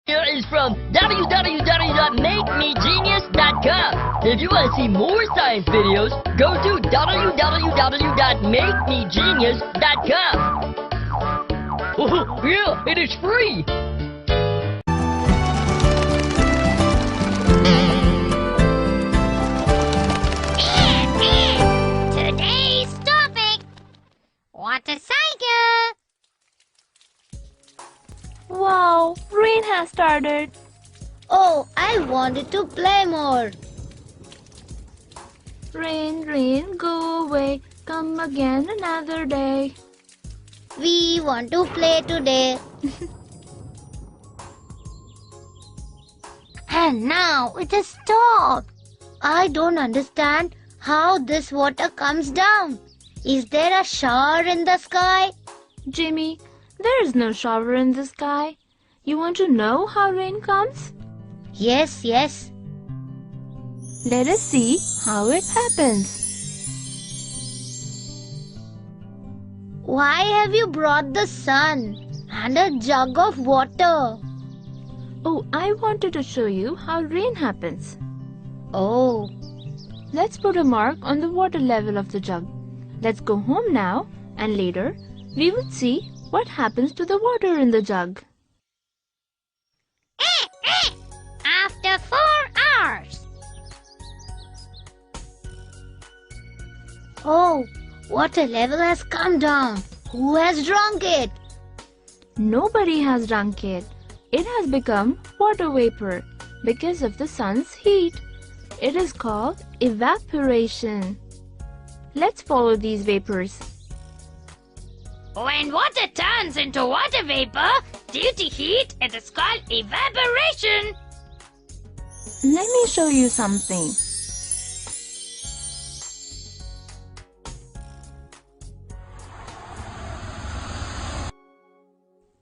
Here is from www.makemegenius.com. If you want to see more science videos, go to www.makemegenius.com. Oh, yeah, it is free. Today's topic: water cycle. Wow, rain has started. Oh, I wanted to play more. Rain, rain, go away. Come again another day. We want to play today. And now it has stopped. I don't understand how this water comes down. Is there a shower in the sky? Jimmy, there is no shower in the sky. You want to know how rain comes? Yes, yes. Let us see how it happens. Why have you brought the sun and a jug of water? Oh, I wanted to show you how rain happens. Oh, Let's put a mark on the water level of the jug. Let's go home now, and later we will see what happens to the water in the jug. after 4 hours. Oh, water level has come down. Who has drunk it? Nobody has drunk it. It has become water vapor because of the sun's heat. It is called evaporation. Let's follow these vapors. When water turns into water vapor due to heat, it is called evaporation. Let me show you something.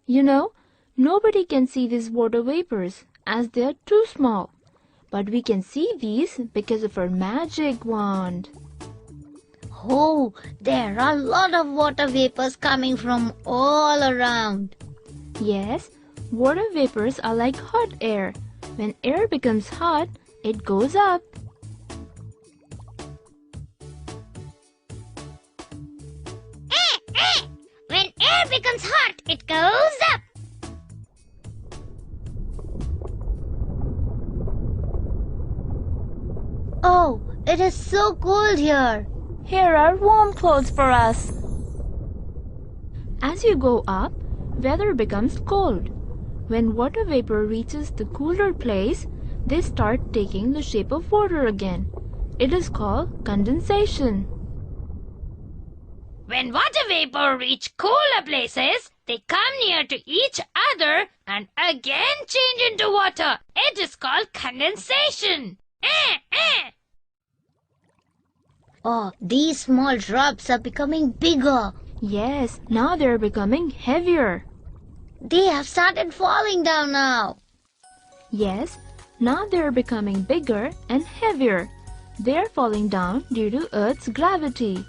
You know, nobody can see these water vapors as they are too small. But we can see these because of our magic wand. Oh, there are a lot of water vapors coming from all around. Yes, water vapors are like hot air. When air becomes hot, it goes up. When air becomes hot, it goes up. Oh, it is so cold here. Here are warm clothes for us. As you go up, weather becomes cold. When water vapor reaches the cooler place, they start taking the shape of water again. It is called condensation. When water vapor reach cooler places, they come near to each other and again change into water. It is called condensation. Oh, these small drops are becoming bigger. Yes, now they're becoming heavier. They have started falling down now. Yes, now they're becoming bigger and heavier. They're falling down due to Earth's gravity.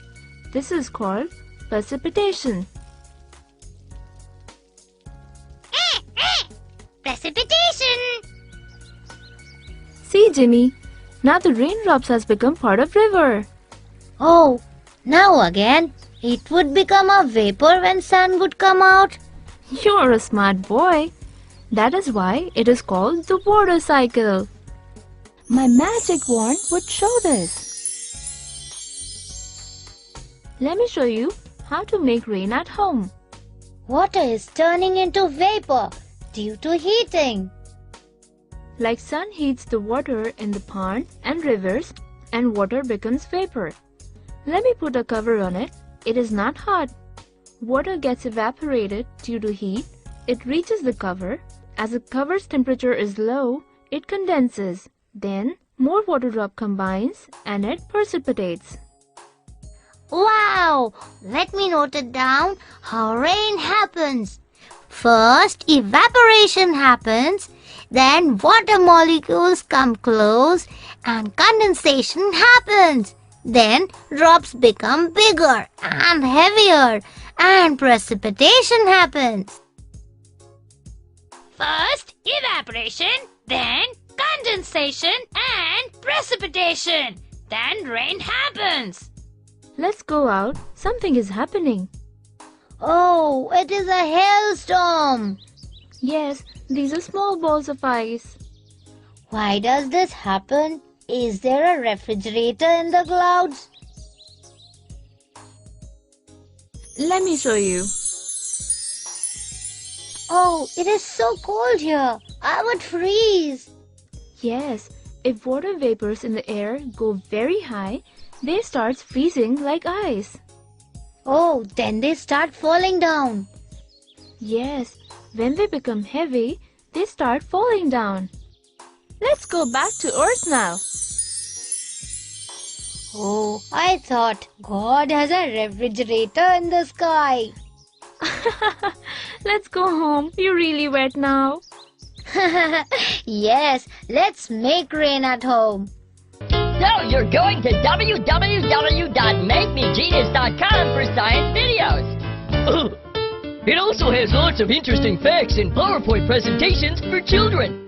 This is called precipitation. Precipitation. See, Jimmy, now the raindrops has become part of river. Oh, now again, it would become a vapor when sun would come out. You're a smart boy. That is why it is called the water cycle. My magic wand would show this. Let me show you how to make rain at home. Water is turning into vapor due to heating. Like sun heats the water in the pond and rivers, and water becomes vapor. Let me put a cover on it. It is not hot. Water gets evaporated due to heat. It reaches the cover. As the cover's temperature is low, it condenses. Then, more water drop combines and it precipitates. Wow! Let me note it down how rain happens. First, evaporation happens. Then, water molecules come close and condensation happens. Then, drops become bigger and heavier and precipitation happens. First, evaporation. evaporation, then condensation and precipitation. Then rain happens. Let's go out. Something is happening. Oh, it is a hailstorm. Yes, these are small balls of ice. Why does this happen? Is there a refrigerator in the clouds? Let me show you. Oh, it is so cold here. I would freeze. Yes, if water vapors in the air go very high, they start freezing like ice. Oh, then they start falling down. Yes, when they become heavy, they start falling down. Let's go back to Earth now. Oh, I thought God has a refrigerator in the sky. Let's go home. You're really wet now. Yes, let's make rain at home. So you're going to www.makemegenius.com for science videos. It also has lots of interesting facts and PowerPoint presentations for children.